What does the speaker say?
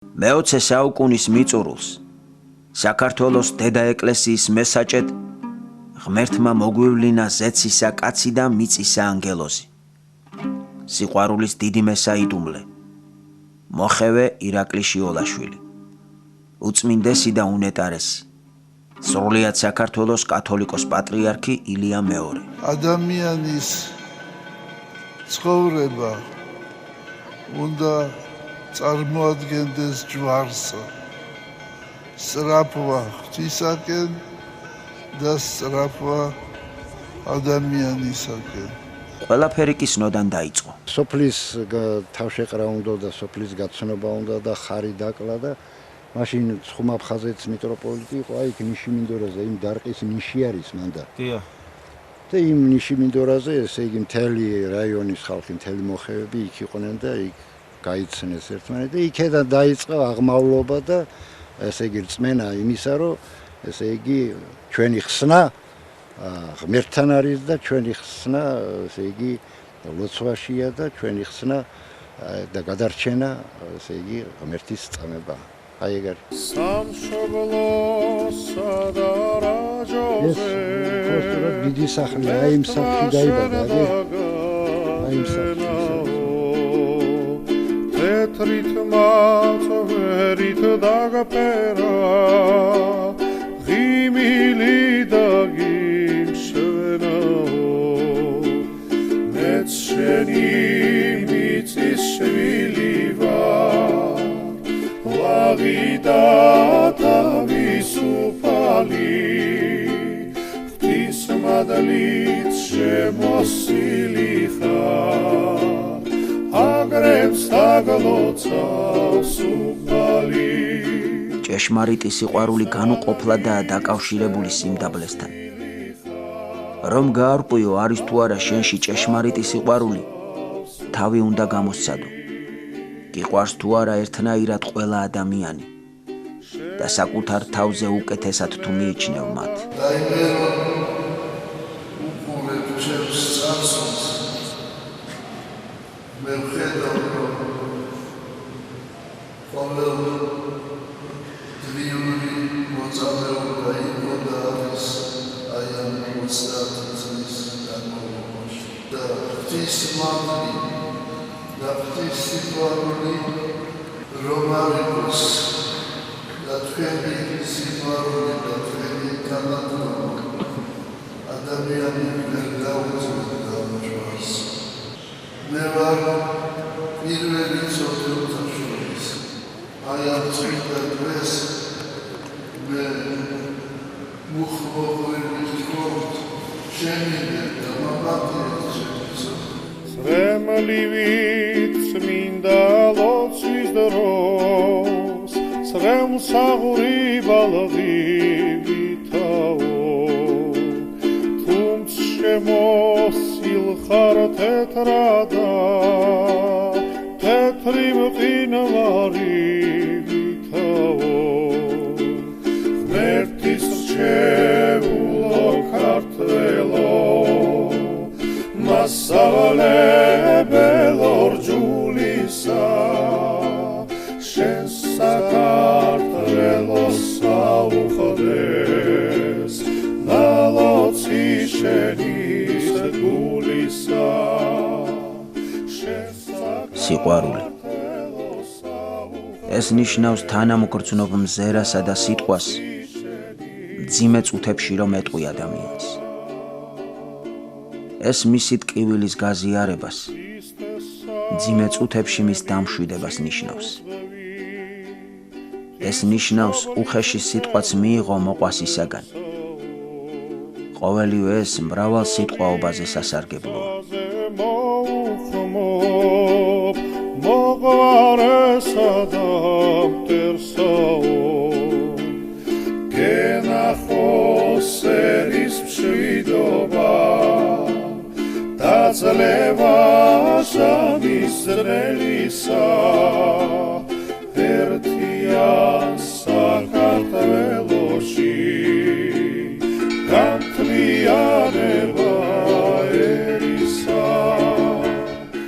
მე-20 საუკუნის მიწურულს საქართველოს დედა ეკლესიის მესაჭედ ღმერთმა მოგვივლინა ზეცისა კაცი და მიწისა ანგელოზი. სიყვარულის დიდი მესაიდუმლე მოხევე ირაკლი შიოლაშვილი. უწმინდესი და უნეტარესი სრულიად საქართველოს კათოლიკოს პატრიარქი ილია მეორე. ადამიანის ცხოვრება უნდა წარმოადგენდეს ჯვარსა, სწრაფვა ღვთისაკენ და სწრაფვა ადამიანისაკენ. ყველაფერი კი სნოდან დაიწყო. სოფლის თავშეყრა უნდა და სოფლის გაცნობა უნდა და ხარი დაკლა და მაშინ ცხუმაფხაზეთის მიტროპოლიტი იყო აი ნიშიმინდორაზე, იმ დარყის ნიში არის მანდა. დიახ. და იმ ნიშიმინდორაზე, ესე იგი მთელი რაიონის ხალხი, მთელი მოხევები იქ იყვნენ და იქ გაიცნეს ერთმანეთი და იქედან დაიწყო აღმავლობა და ესე იგი რწმენა იმისა, რომ ესე იგი ჩვენი ხსნა ღმერთთან არის და ჩვენი ხსნა ესე იგი ლოცვაშია და ჩვენი ხსნა და გადარჩენა ესე იგი ღმერთის წამება. აი ეგ არის. სამშობლოსა და რაჯოზე დიდი სახლია, აი იმ სახლში დაიბადა, აი იმ სახლში. თეთრით მაწვერით დაგაფერა ღიმილი და შენი მიწის შვილი ვარ, ლაღი და თავისუფალი, ღვთის მადლით შემოსილი ხარ, აგრებს დაგლოცავს უფალი. ჭეშმარიტი სიყვარული განუყოფლა და დაკავშირებული სიმდაბლესთან. რომ გაარკვიო არის თუ არა შენში ჭეშმარიტი სიყვარული, თავი უნდა გამოსცადო. გიყვარს თუ არა ერთნაირად ყველა ადამიანი და საკუთარ თავზე უკეთესად თუ მიიჩნევ მათ. მე ვხედავ, რომ ყოველ დღიური მოწამეობა იყო და არის აი ამ 30 წლის განმავლობაში. და ღვთის მადლი და ღვთის სიყვარული რომ არ იყოს და თქვენი სიყვარული და თქვენი განათლება ადამიანი ვერ დაუძლებდა ჯვარს. მე ვარ პირველი სოციალთა შორის. აი ამ წმინდა დღეს მე მუხმოვებით ვქონთ შენი და მამათი სრემლივით წმინდა ლოცვის დროს სრემსაღური ბალღივითაო თუმც შემოსილ ხარ თეთრადა თეთრი მყინვარი ვითაო ღმერთის რჩეულო ქართველო მასწავლებელო რჯულისა შენ საქართველო საუხდეს ნალოცი შენის გულისა სიყვარული ეს ნიშნავს თანამგრძნობ მზერასა და სიტყვას მძიმე წუთებში რომ ეტყვი ადამიანს. ეს მისი ტკივილის გაზიარებას მძიმე წუთებში მის დამშვიდებას ნიშნავს. ეს ნიშნავს უხეში სიტყვაც მიიღო მოყვასისაგან. ყოველივე ეს მრავალ სიტყვაობაზე სასარგებლოა. მოყვარესა და მტერსაო გენახოს ერის მშვიდობა დაძლევა შამის ძნელისა ერთიან